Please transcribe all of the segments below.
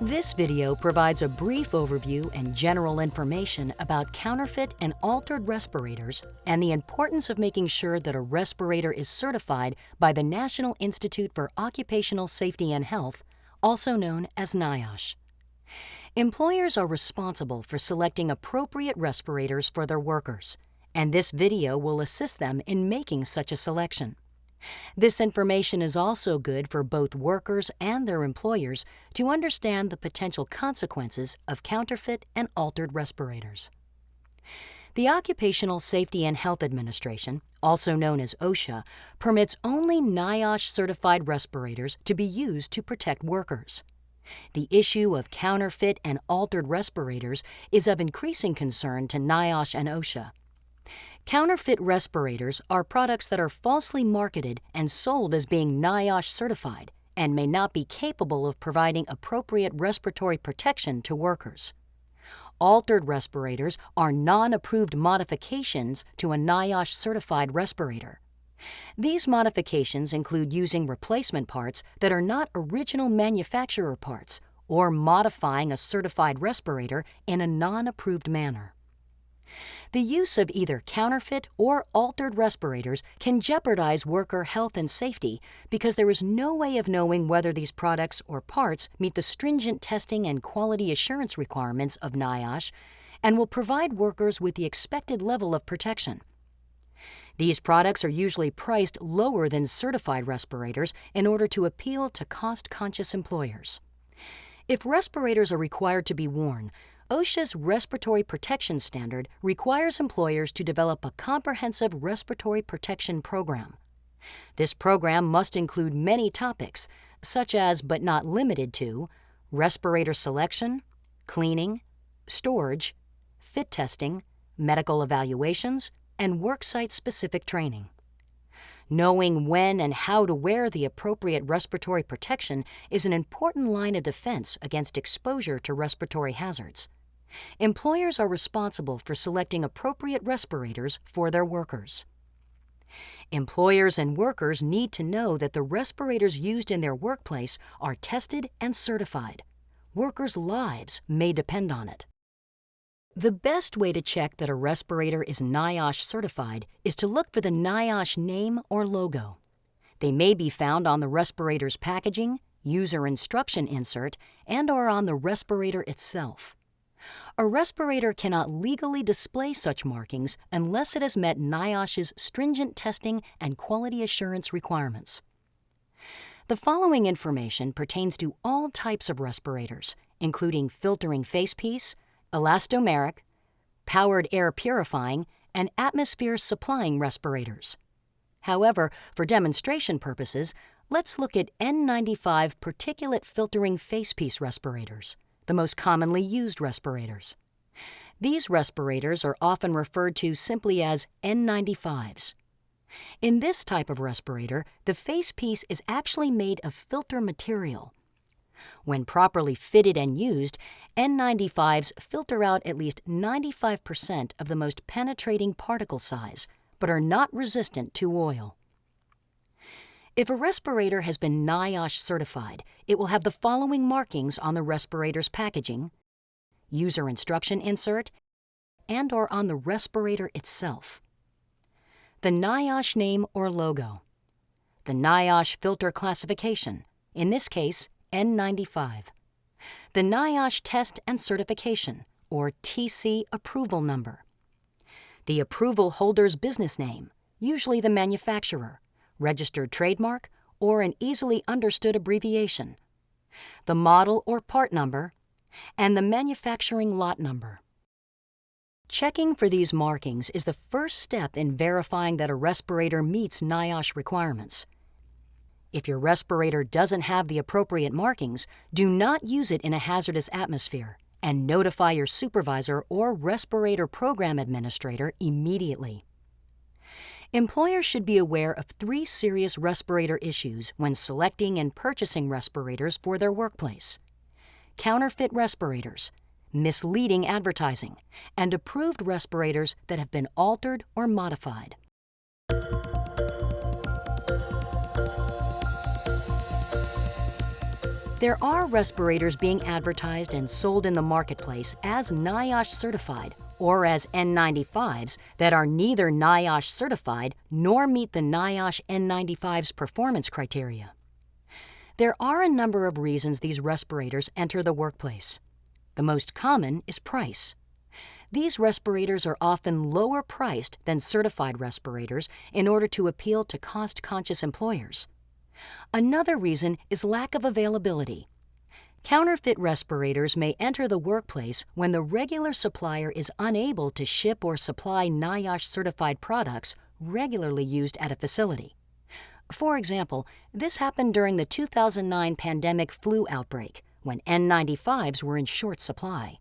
This video provides a brief overview and general information about counterfeit and altered respirators and the importance of making sure that a respirator is certified by the National Institute for Occupational Safety and Health, also known as NIOSH. Employers are responsible for selecting appropriate respirators for their workers, and this video will assist them in making such a selection. This information is also good for both workers and their employers to understand the potential consequences of counterfeit and altered respirators. The Occupational Safety and Health Administration, also known as OSHA, permits only NIOSH-certified respirators to be used to protect workers. The issue of counterfeit and altered respirators is of increasing concern to NIOSH and OSHA. Counterfeit respirators are products that are falsely marketed and sold as being NIOSH certified and may not be capable of providing appropriate respiratory protection to workers. Altered respirators are non-approved modifications to a NIOSH certified respirator. These modifications include using replacement parts that are not original manufacturer parts or modifying a certified respirator in a non-approved manner. The use of either counterfeit or altered respirators can jeopardize worker health and safety because there is no way of knowing whether these products or parts meet the stringent testing and quality assurance requirements of NIOSH and will provide workers with the expected level of protection. These products are usually priced lower than certified respirators in order to appeal to cost-conscious employers. If respirators are required to be worn, OSHA's Respiratory Protection Standard requires employers to develop a comprehensive respiratory protection program. This program must include many topics, such as but not limited to respirator selection, cleaning, storage, fit testing, medical evaluations, and worksite-specific training. Knowing when and how to wear the appropriate respiratory protection is an important line of defense against exposure to respiratory hazards. Employers are responsible for selecting appropriate respirators for their workers. Employers and workers need to know that the respirators used in their workplace are tested and certified. Workers' lives may depend on it. The best way to check that a respirator is NIOSH certified is to look for the NIOSH name or logo. They may be found on the respirator's packaging, user instruction insert, and/or on the respirator itself. A respirator cannot legally display such markings unless it has met NIOSH's stringent testing and quality assurance requirements. The following information pertains to all types of respirators, including filtering facepiece, elastomeric, powered air purifying, and atmosphere supplying respirators. However, for demonstration purposes, let's look at N95 particulate filtering facepiece respirators, the most commonly used respirators. These respirators are often referred to simply as N95s. In this type of respirator, the facepiece is actually made of filter material. When properly fitted and used, N95s filter out at least 95% of the most penetrating particle size, but are not resistant to oil. If a respirator has been NIOSH certified, it will have the following markings on the respirator's packaging, user instruction insert, and/or on the respirator itself. The NIOSH name or logo. The NIOSH filter classification, in this case, N95. The NIOSH test and certification, or TC approval number. The approval holder's business name, usually the manufacturer, registered trademark, or an easily understood abbreviation, the model or part number, and the manufacturing lot number. Checking for these markings is the first step in verifying that a respirator meets NIOSH requirements. If your respirator doesn't have the appropriate markings, do not use it in a hazardous atmosphere and notify your supervisor or respirator program administrator immediately. Employers should be aware of 3 serious respirator issues when selecting and purchasing respirators for their workplace: counterfeit respirators, misleading advertising, and approved respirators that have been altered or modified. There are respirators being advertised and sold in the marketplace as NIOSH certified or as N95s that are neither NIOSH certified nor meet the NIOSH N95's performance criteria. There are a number of reasons these respirators enter the workplace. The most common is price. These respirators are often lower priced than certified respirators in order to appeal to cost-conscious employers. Another reason is lack of availability. Counterfeit respirators may enter the workplace when the regular supplier is unable to ship or supply NIOSH-certified products regularly used at a facility. For example, this happened during the 2009 pandemic flu outbreak, when N95s were in short supply.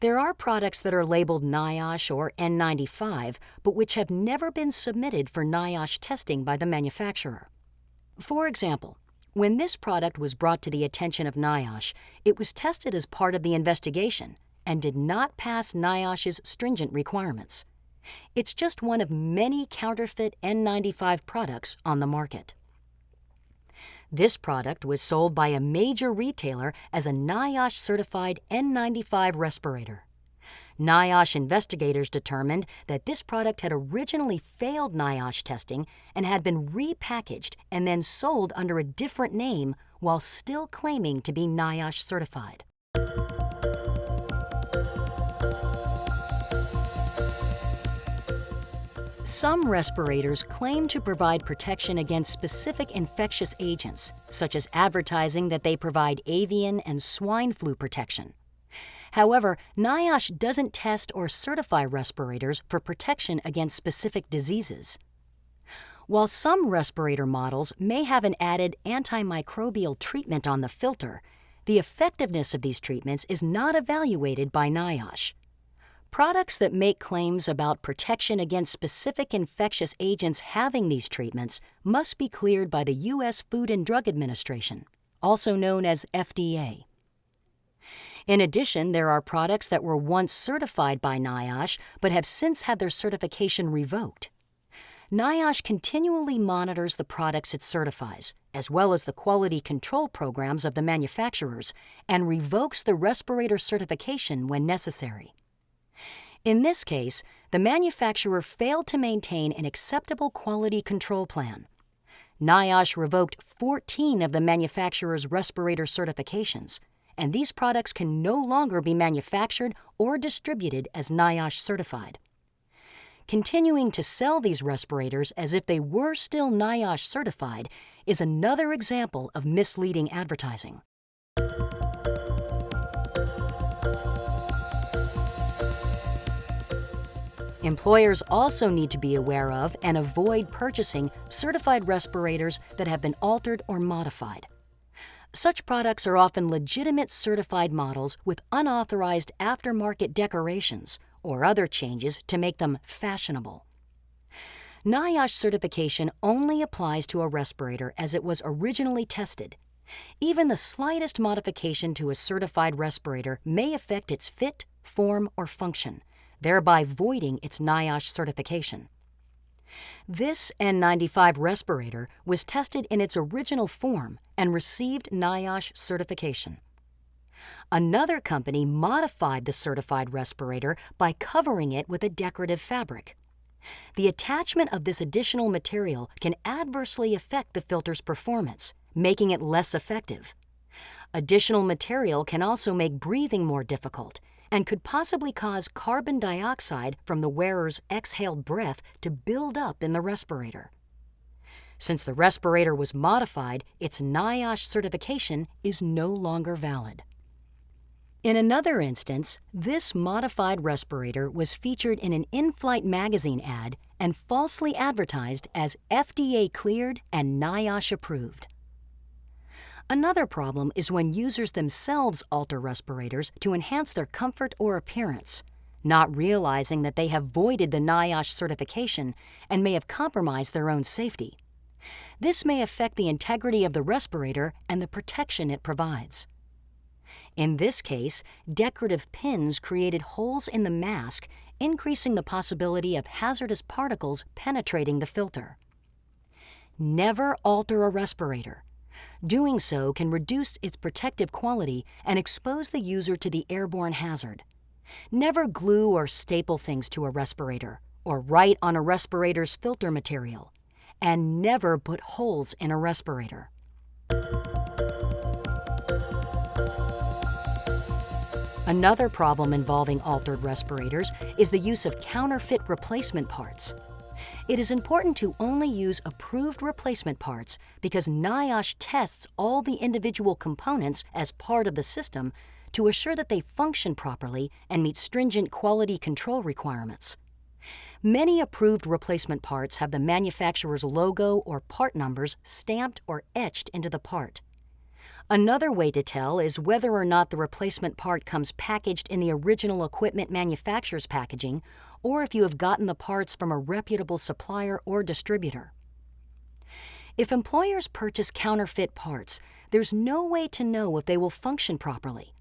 There are products that are labeled NIOSH or N95, but which have never been submitted for NIOSH testing by the manufacturer. For example, when this product was brought to the attention of NIOSH, it was tested as part of the investigation and did not pass NIOSH's stringent requirements. It's just one of many counterfeit N95 products on the market. This product was sold by a major retailer as a NIOSH-certified N95 respirator. NIOSH investigators determined that this product had originally failed NIOSH testing and had been repackaged and then sold under a different name while still claiming to be NIOSH certified. Some respirators claim to provide protection against specific infectious agents, such as advertising that they provide avian and swine flu protection. However, NIOSH doesn't test or certify respirators for protection against specific diseases. While some respirator models may have an added antimicrobial treatment on the filter, the effectiveness of these treatments is not evaluated by NIOSH. Products that make claims about protection against specific infectious agents having these treatments must be cleared by the U.S. Food and Drug Administration, also known as FDA. In addition, there are products that were once certified by NIOSH but have since had their certification revoked. NIOSH continually monitors the products it certifies, as well as the quality control programs of the manufacturers, and revokes the respirator certification when necessary. In this case, the manufacturer failed to maintain an acceptable quality control plan. NIOSH revoked 14 of the manufacturer's respirator certifications, and these products can no longer be manufactured or distributed as NIOSH certified. Continuing to sell these respirators as if they were still NIOSH certified is another example of misleading advertising. Employers also need to be aware of and avoid purchasing certified respirators that have been altered or modified. Such products are often legitimate certified models with unauthorized aftermarket decorations or other changes to make them fashionable. NIOSH certification only applies to a respirator as it was originally tested. Even the slightest modification to a certified respirator may affect its fit, form, or function, thereby voiding its NIOSH certification. This N95 respirator was tested in its original form and received NIOSH certification. Another company modified the certified respirator by covering it with a decorative fabric. The attachment of this additional material can adversely affect the filter's performance, making it less effective. Additional material can also make breathing more difficult and could possibly cause carbon dioxide from the wearer's exhaled breath to build up in the respirator. Since the respirator was modified, its NIOSH certification is no longer valid. In another instance, this modified respirator was featured in an in-flight magazine ad and falsely advertised as FDA cleared and NIOSH approved. Another problem is when users themselves alter respirators to enhance their comfort or appearance, not realizing that they have voided the NIOSH certification and may have compromised their own safety. This may affect the integrity of the respirator and the protection it provides. In this case, decorative pins created holes in the mask, increasing the possibility of hazardous particles penetrating the filter. Never alter a respirator. Doing so can reduce its protective quality and expose the user to the airborne hazard. Never glue or staple things to a respirator, or write on a respirator's filter material, and never put holes in a respirator. Another problem involving altered respirators is the use of counterfeit replacement parts. It is important to only use approved replacement parts because NIOSH tests all the individual components as part of the system to assure that they function properly and meet stringent quality control requirements. Many approved replacement parts have the manufacturer's logo or part numbers stamped or etched into the part. Another way to tell is whether or not the replacement part comes packaged in the original equipment manufacturer's packaging, or if you have gotten the parts from a reputable supplier or distributor. If employers purchase counterfeit parts, there's no way to know if they will function properly.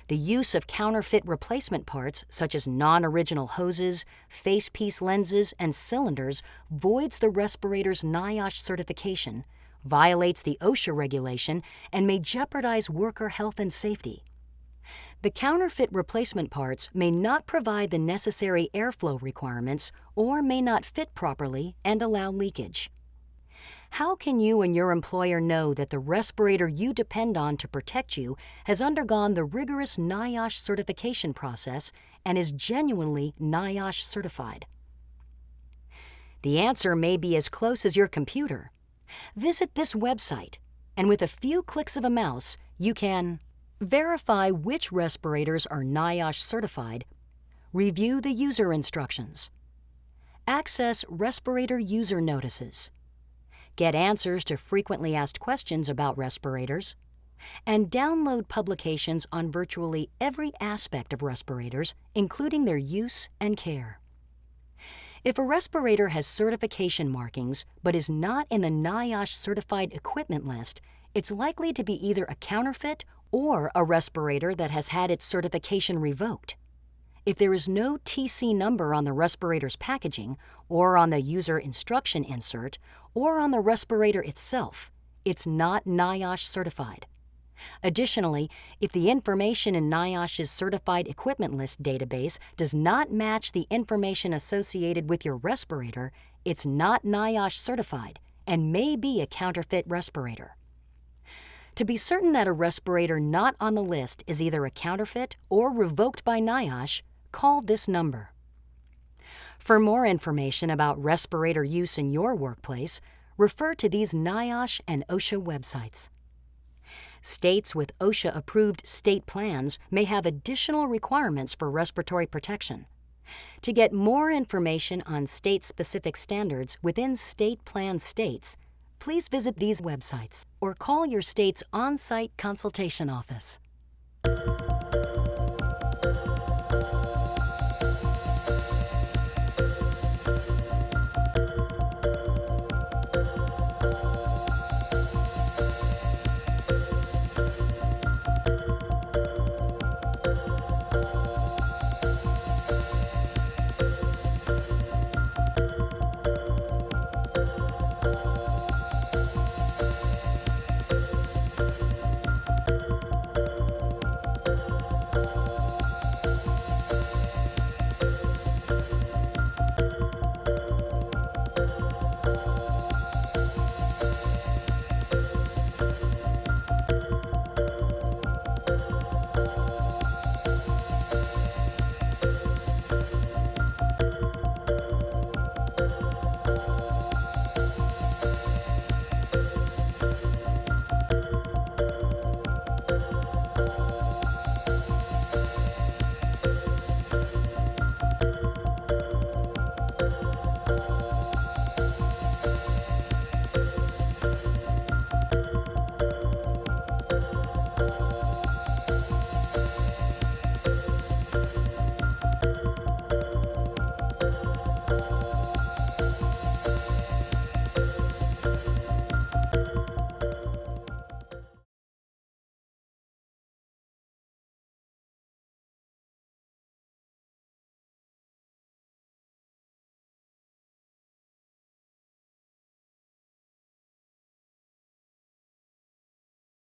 The use of counterfeit replacement parts, such as non-original hoses, facepiece lenses, and cylinders, voids the respirator's NIOSH certification, violates the OSHA regulation, and may jeopardize worker health and safety. The counterfeit replacement parts may not provide the necessary airflow requirements or may not fit properly and allow leakage. How can you and your employer know that the respirator you depend on to protect you has undergone the rigorous NIOSH certification process and is genuinely NIOSH certified? The answer may be as close as your computer. Visit this website, and with a few clicks of a mouse, you can verify which respirators are NIOSH certified, review the user instructions, access respirator user notices, get answers to frequently asked questions about respirators, and download publications on virtually every aspect of respirators, including their use and care. If a respirator has certification markings but is not in the NIOSH certified equipment list, it's likely to be either a counterfeit or a respirator that has had its certification revoked. If there is no TC number on the respirator's packaging, or on the user instruction insert, or on the respirator itself, it's not NIOSH certified. Additionally, if the information in NIOSH's Certified Equipment List database does not match the information associated with your respirator, it's not NIOSH certified and may be a counterfeit respirator. To be certain that a respirator not on the list is either a counterfeit or revoked by NIOSH, call this number. For more information about respirator use in your workplace, refer to these NIOSH and OSHA websites. States with OSHA-approved state plans may have additional requirements for respiratory protection. To get more information on state-specific standards within state plan states, please visit these websites or call your state's on-site consultation office.